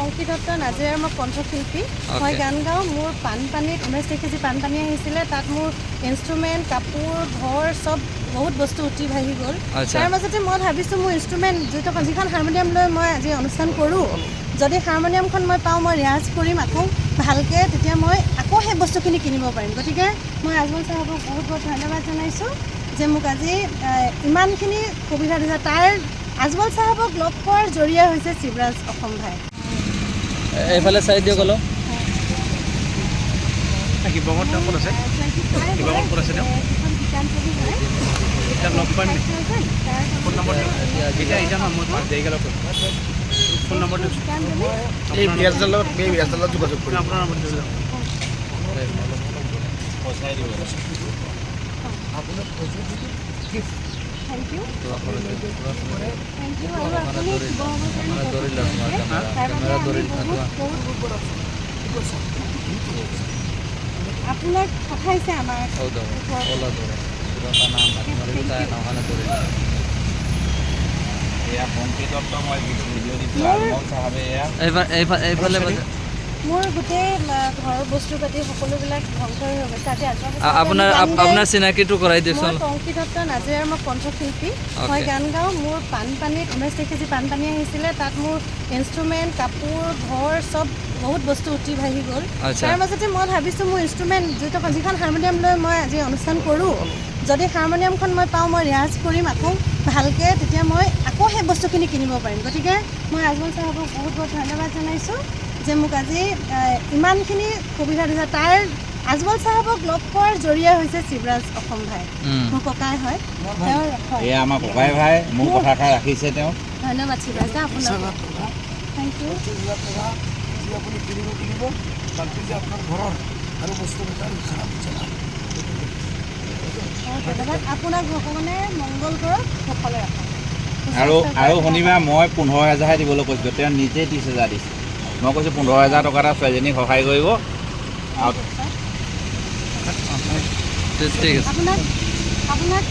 অংকিত দত্ত নাজিৰাৰ মই কণ্ঠশিল্পী মই গান গাওঁ মোৰ বানপানীত 19 কেজি বানপানী আহিছিলে তাত মোৰ ইনষ্ট্ৰুমেণ্ট কাপোৰ ঘৰ চব বহুত বস্তু উটি ভাহি গ'ল তাৰ মাজতে মই ভাবিছোঁ মোৰ ইনষ্ট্ৰুমেণ্ট যিখন হাৰমনিয়াম লৈ মই আজি অনুষ্ঠান কৰোঁ যদি হাৰমনিয়ামখন মই পাওঁ মই ৰিয়াজ কৰিম আকৌ ভালকৈ তেতিয়া মই আকৌ সেই বস্তুখিনি কিনিব পাৰিম গতিকে মই আজমল চাহাবক বহুত বহুত ধন্যবাদ জনাইছোঁ যে মোক আজি ইমানখিনি সুবিধা দিছে তাৰ আজমল চাহাবক লগ পোৱাৰ জৰিয়া হৈছে শিৱৰাজ অসম ভাই এইফালে চাই দিয়ক অলপ Thank you. আপোনাক পঠাইছে আমাৰ মোৰ গোটেই ঘৰৰ বস্তু পাতি সকলোবিলাক ধ্বংস হৈ গৈছে আপোনাৰ চিনাকিটো কৰাই দিয়কচোন অংকিত দত্ত নাজিৰাৰ মই কণ্ঠশিল্পী মই গান গাওঁ মোৰ বানপানীত 19 কেজি বানপানী আহিছিলে তাত মোৰ ইনষ্ট্ৰুমেণ্ট কাপোৰ ঘৰ চব বহুত বস্তু উটি ভাহি গ'ল তাৰ মাজতে মই ভাবিছোঁ মোৰ ইনষ্ট্ৰুমেণ্ট যিখন হাৰমনিয়াম লৈ মই আজি অনুষ্ঠান কৰোঁ যদি হাৰমনিয়ামখন মই পাওঁ মই ৰিয়াজ কৰিম আকৌ ভালকৈ তেতিয়া মই আকৌ সেই বস্তুখিনি কিনিব পাৰিম গতিকে মই আজমল চাহাবক বহুত বহুত ধন্যবাদ জনাইছোঁ যে মোক আজি ইমানখিনি সুবিধা দিছে তাৰ আজমল চাহাবক লগ পোৱাৰ জৰিয়া হৈছে শিৱৰাজ অসম ভাই মোৰ ককাই হয় আমাৰ ককাই ভাই মোৰ কথা ৰাখিছে তেওঁ ধন্যবাদ শিৱৰাজ দা আপোনাক থেংক ইউ ধন্যবাদ আপোনাক ভগৱানে মংগল কৰক সকলোৱে ৰাখক আৰু শনিবাৰ মই 15,000হে দিবলৈ কৈছোঁ তেওঁ নিজে 30,000 দিছে মই কৈছোঁ 15,000 টকা এটা ছোৱালীজনীক সহায় কৰিব ঠিক আছে আপোনাক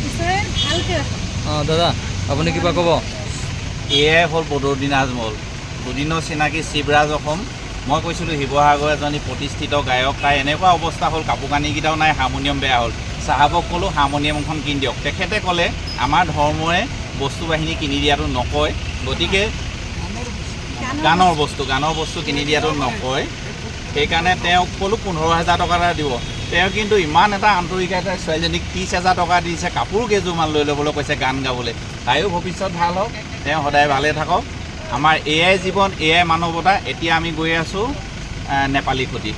ঈশ্বৰে ভালকৈ ৰাখক অঁ দাদা আপুনি কিবা ক'ব এয়াই হ'ল বদৰুদ্দিন আজমল দুদিনৰ চিনাকি শিৱৰাজ অসম মই কৈছিলোঁ শিৱসাগৰ এজনী প্ৰতিষ্ঠিত গায়ক তাই এনেকুৱা অৱস্থা হ'ল কাপোৰ কানিকেইটাও নাই হাৰমনিয়াম বেয়া হ'ল চাহাবক ক'লোঁ হাৰমনিয়ামখন কিনি দিয়ক তেখেতে ক'লে আমাৰ ধৰ্মৰে বস্তু বাহিনী কিনি দিয়াটো নকয় গতিকে গানৰ বস্তু কিনি দিয়াটো নকয় সেইকাৰণে তেওঁক ক'লোঁ 15,000 টকা এটা দিব তেওঁ কিন্তু ইমান এটা আন্তৰিকতাৰে ছোৱালীজনীক 30,000 টকা দিছে কাপোৰ কেইযোৰমান লৈ ল'বলৈ কৈছে গান গাবলৈ তাইও ভৱিষ্যত ভাল হওক তেওঁ সদায় ভালে থাকক আমাৰ এয়াই জীৱন এয়াই মানৱতা এতিয়া আমি গৈ আছোঁ নেপালী খুটি